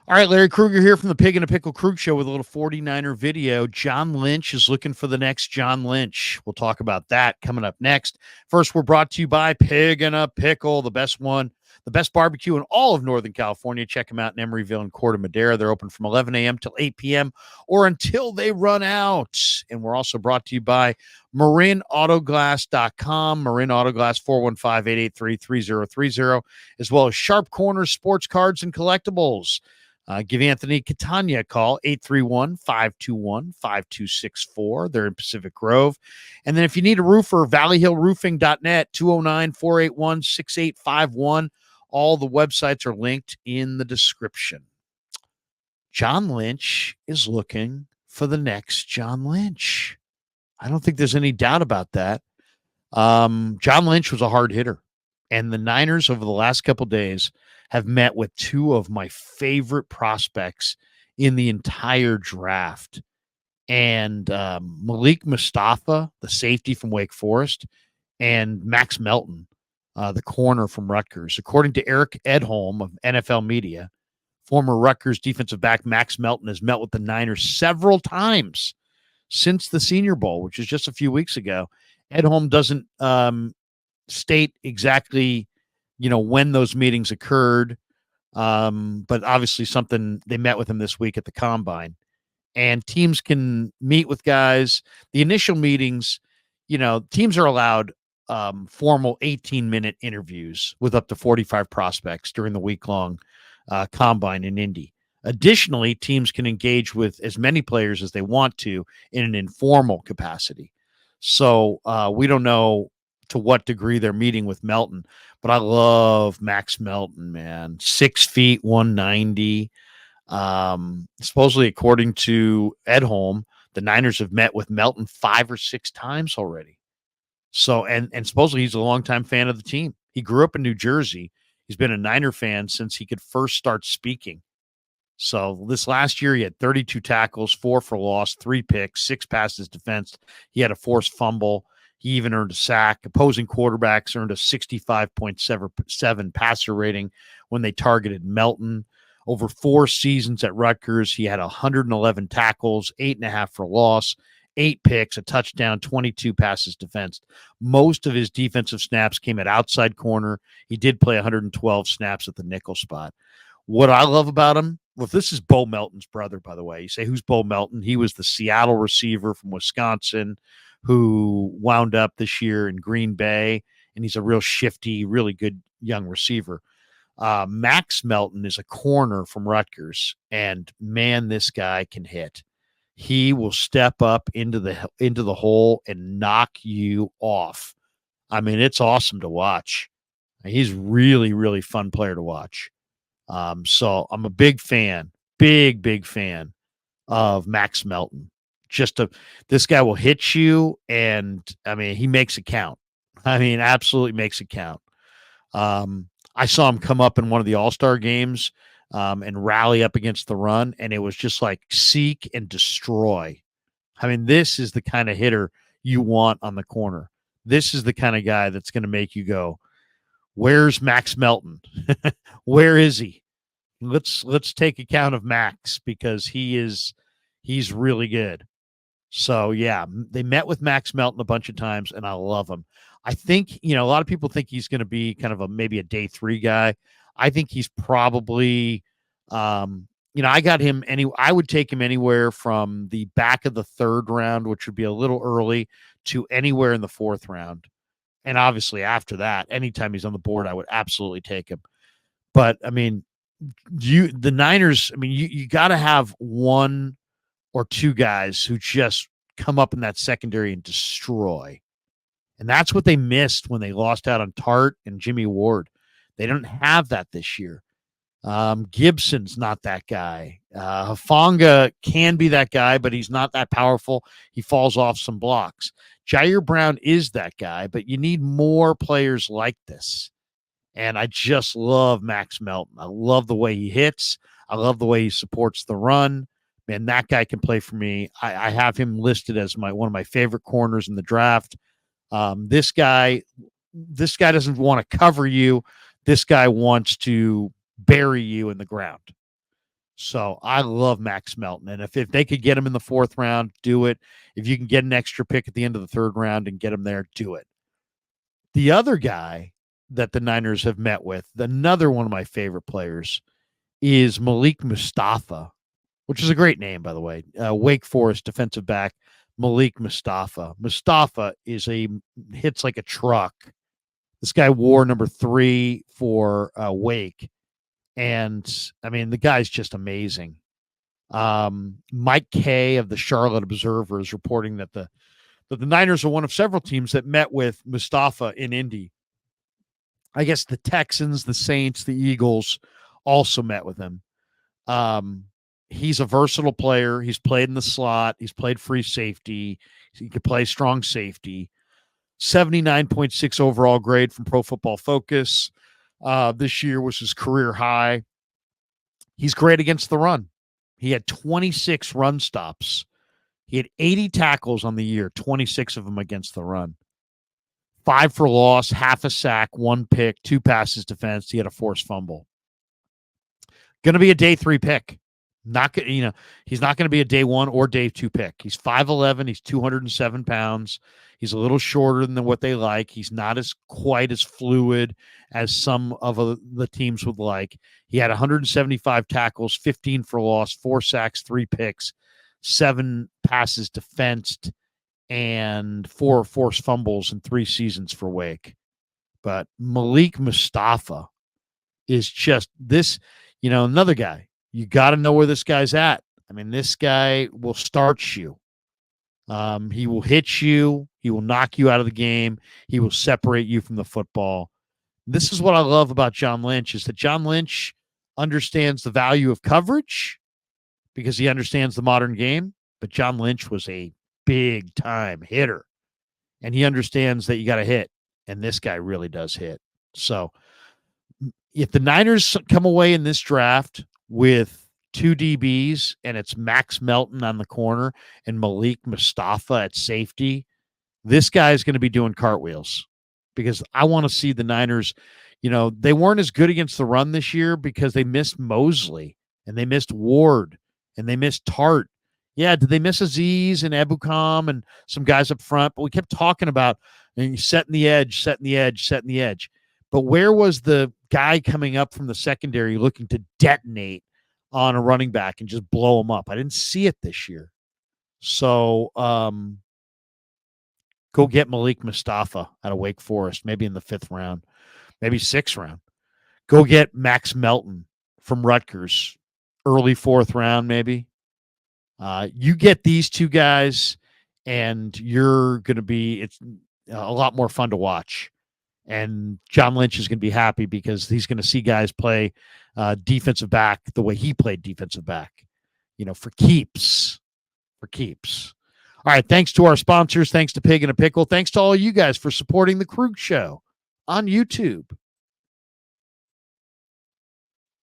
All right, Larry Krueger here from the Pig and a Pickle Krug Show with a little 49er video. John Lynch is looking for the next John Lynch. We'll talk about that coming up next. First, we're brought to you by Pig and a Pickle, the best one, the best barbecue in all of Northern California. Check them out in Emeryville and Corte Madera. They're open from 11 a.m. till 8 p.m. or until they run out. And we're also brought to you by MarinAutoglass.com, Marin Autoglass, 415-883-3030, as well as Sharp Corners Sports Cards and Collectibles. Give Anthony Catania a call, 831-521-5264. They're in Pacific Grove. And then if you need a roofer, valleyhillroofing.net, 209-481-6851. All the websites are linked in the description. John Lynch is looking for the next John Lynch. I don't think there's any doubt about that. John Lynch was a hard hitter. And the Niners over the last couple of days have met with two of my favorite prospects in the entire draft. And Malik Mustapha, the safety from Wake Forest, and Max Melton, the corner from Rutgers. According to Eric Edholm of NFL Media, former Rutgers defensive back Max Melton has met with the Niners several times since the Senior Bowl, which is just a few weeks ago. Edholm doesn't state exactly when those meetings occurred. But obviously something they met with him this week at the Combine. And teams can meet with guys. The initial meetings, teams are allowed formal 18-minute interviews with up to 45 prospects during the week-long Combine in Indy. Additionally, teams can engage with as many players as they want to in an informal capacity. So we don't know to what degree they're meeting with Melton, but I love Max Melton, man. 6 feet, 190. Supposedly, according to Edholm, the Niners have met with Melton 5 or 6 times already. So, and supposedly he's a longtime fan of the team. He grew up in New Jersey. He's been a Niner fan since he could first start speaking. So this last year, he had 32 tackles, 4 for loss, 3 picks, 6 passes defensed. He had a forced fumble. He even earned a sack. Opposing quarterbacks earned a 65.7 passer rating when they targeted Melton. Over 4 seasons at Rutgers, he had 111 tackles, 8.5 for loss, 8 picks, a touchdown, 22 passes defensed. Most of his defensive snaps came at outside corner. He did play 112 snaps at the nickel spot. What I love about him, well, this is Bo Melton's brother, by the way. You say, who's Bo Melton? He was the Seattle receiver from Wisconsin who wound up this year in Green Bay, and he's a real shifty, really good young receiver. Max Melton is a corner from Rutgers, and man, this guy can hit. He will step up into the hole and knock you off. I mean, it's awesome to watch. He's really, really fun player to watch. So I'm a big fan of Max Melton. This guy will hit you, and I mean, he makes it count. I mean, absolutely makes it count. I saw him come up in one of the All-Star games and rally up against the run, and it was just like seek and destroy. I mean, this is the kind of hitter you want on the corner. This is the kind of guy that's going to make you go, where's Max Melton? Where is he? Let's take account of Max because he's really good. So, yeah, they met with Max Melton a bunch of times, and I love him. I think, a lot of people think he's going to be kind of maybe a day 3 guy. I think he's probably, I got him I would take him anywhere from the back of the 3rd round, which would be a little early, to anywhere in the 4th round. And obviously after that, anytime he's on the board, I would absolutely take him. But I mean, the Niners, I mean, you got to have 1 or 2 guys who just come up in that secondary and destroy. And that's what they missed when they lost out on Tart and Jimmy Ward. They don't have that this year. Gibson's not that guy. Hufanga can be that guy, but he's not that powerful. He falls off some blocks. Jair Brown is that guy, but you need more players like this. And I just love Max Melton. I love the way he hits. I love the way he supports the run. Man, that guy can play for me. I have him listed as one of my favorite corners in the draft. This guy doesn't want to cover you. This guy wants to bury you in the ground. So I love Max Melton. And if they could get him in the 4th round, do it. If you can get an extra pick at the end of the 3rd round and get him there, do it. The other guy that the Niners have met with, another one of my favorite players, is Malik Mustapha, which is a great name, by the way. Wake Forest defensive back, Malik Mustapha. Mustapha hits like a truck. This guy wore number 3 for Wake. And, I mean, the guy's just amazing. Mike Kay of the Charlotte Observer is reporting that the Niners are one of several teams that met with Mustapha in Indy. I guess the Texans, the Saints, the Eagles also met with him. He's a versatile player. He's played in the slot. He's played free safety. He could play strong safety. 79.6 overall grade from Pro Football Focus. This year was his career high. He's great against the run. He had 26 run stops. He had 80 tackles on the year, 26 of them against the run. 5 for loss, half a sack, 1 pick, 2 passes defense. He had a forced fumble. Going to be a day 3 pick. He's not going to be a day 1 or day 2 pick. He's 5'11". He's 207 pounds. He's a little shorter than what they like. He's not quite as fluid as some of the teams would like. He had 175 tackles, 15 for loss, 4 sacks, 3 picks, 7 passes defensed, and 4 forced fumbles in 3 seasons for Wake. But Malik Mustapha is just this, another guy. You got to know where this guy's at. I mean, this guy will starch you. He will hit you. He will knock you out of the game. He will separate you from the football. This is what I love about John Lynch, is that John Lynch understands the value of coverage because he understands the modern game. But John Lynch was a big-time hitter, and he understands that you got to hit, and this guy really does hit. So if the Niners come away in this draft with 2 DBs and it's Max Melton on the corner and Malik Mustapha at safety, this guy is going to be doing cartwheels, because I want to see the Niners. They weren't as good against the run this year because they missed Mosley and they missed Ward and they missed Tart. Yeah, did they miss Aziz and Ebukam and some guys up front? But we kept talking about setting the edge. But where was the guy coming up from the secondary looking to detonate on a running back and just blow him up? I didn't see it this year. So go get Malik Mustapha out of Wake Forest, maybe in the 5th round, maybe 6th round. Go get Max Melton from Rutgers, early 4th round, maybe. You get these 2 guys, and you're going to be, it's a lot more fun to watch. And John Lynch is going to be happy because he's going to see guys play defensive back the way he played defensive back, for keeps. All right, thanks to our sponsors. Thanks to Pig and a Pickle. Thanks to all you guys for supporting the Krug Show on YouTube.